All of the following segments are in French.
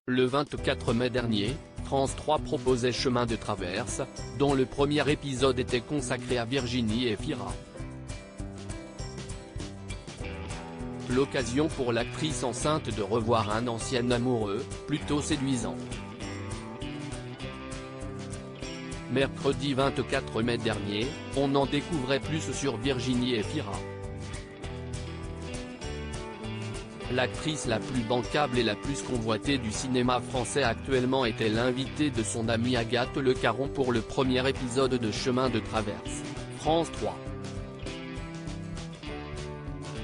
Le 24 mai dernier, France 3 proposait Chemin de traverse, dont le premier épisode était consacré à Virginie Efira. L'occasion pour l'actrice enceinte de revoir un ancien amoureux, plutôt séduisant. Mercredi 24 mai dernier, on en découvrait plus sur Virginie Efira. L'actrice la plus bancable et la plus convoitée du cinéma français actuellement était l'invitée de son amie Agathe Le Caron pour le premier épisode de Chemin de traverse, France 3.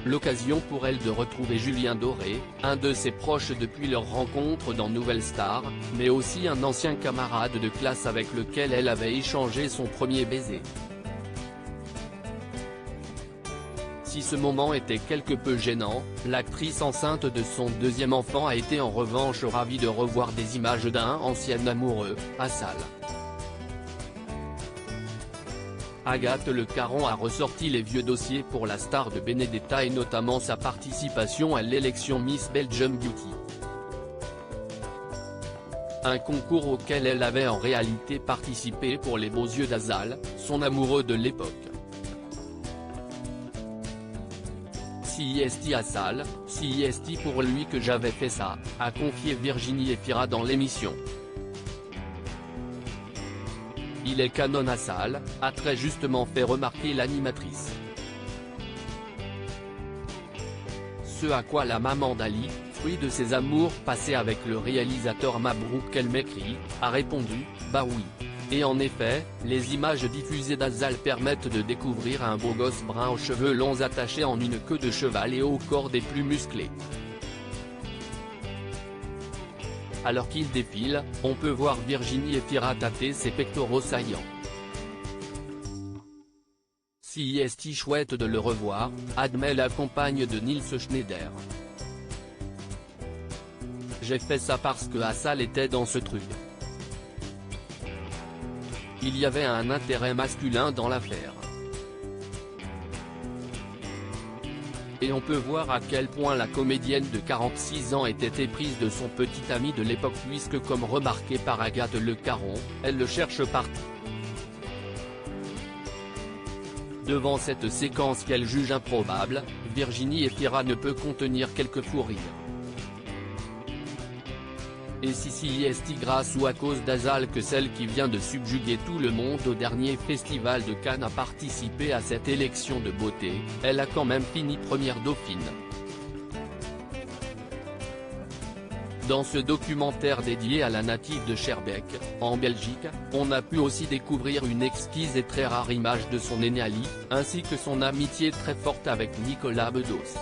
L'occasion pour elle de retrouver Julien Doré, un de ses proches depuis leur rencontre dans Nouvelle Star, mais aussi un ancien camarade de classe avec lequel elle avait échangé son premier baiser. Si ce moment était quelque peu gênant, l'actrice enceinte de son deuxième enfant a été en revanche ravie de revoir des images d'un ancien amoureux, Assal. Agathe Le Caron a ressorti les vieux dossiers pour la star de Benedetta et notamment sa participation à l'élection Miss Belgium Beauty. Un concours auquel elle avait en réalité participé pour les beaux yeux d'Assal, son amoureux de l'époque. CIST Assal, CIST pour lui que j'avais fait ça, a confié Virginie Efira dans l'émission. Il est canon Assal, a très justement fait remarquer l'animatrice. Ce à quoi la maman d'Ali, fruit de ses amours passés avec le réalisateur Mabrouk El Mekri, a répondu, bah oui. Et en effet, les images diffusées d'Assal permettent de découvrir un beau gosse brun aux cheveux longs attaché en une queue de cheval et au corps des plus musclés. Alors qu'il défile, on peut voir Virginie Efira tâter ses pectoraux saillants. Si est chouette de le revoir, admet la compagne de Nils Schneider. J'ai fait ça parce que Assal était dans ce truc. Il y avait un intérêt masculin dans l'affaire. Et on peut voir à quel point la comédienne de 46 ans était éprise de son petit ami de l'époque puisque comme remarqué par Agathe Le Caron, elle le cherche partout. Devant cette séquence qu'elle juge improbable, Virginie Efira ne peut contenir quelques fous rires. Et si est grâce ou à cause d'Assal que celle qui vient de subjuguer tout le monde au dernier festival de Cannes a participé à cette élection de beauté, elle a quand même fini première dauphine. Dans ce documentaire dédié à la native de Schaerbeek, en Belgique, on a pu aussi découvrir une exquise et très rare image de son aîné Ali, ainsi que son amitié très forte avec Nicolas Bedos.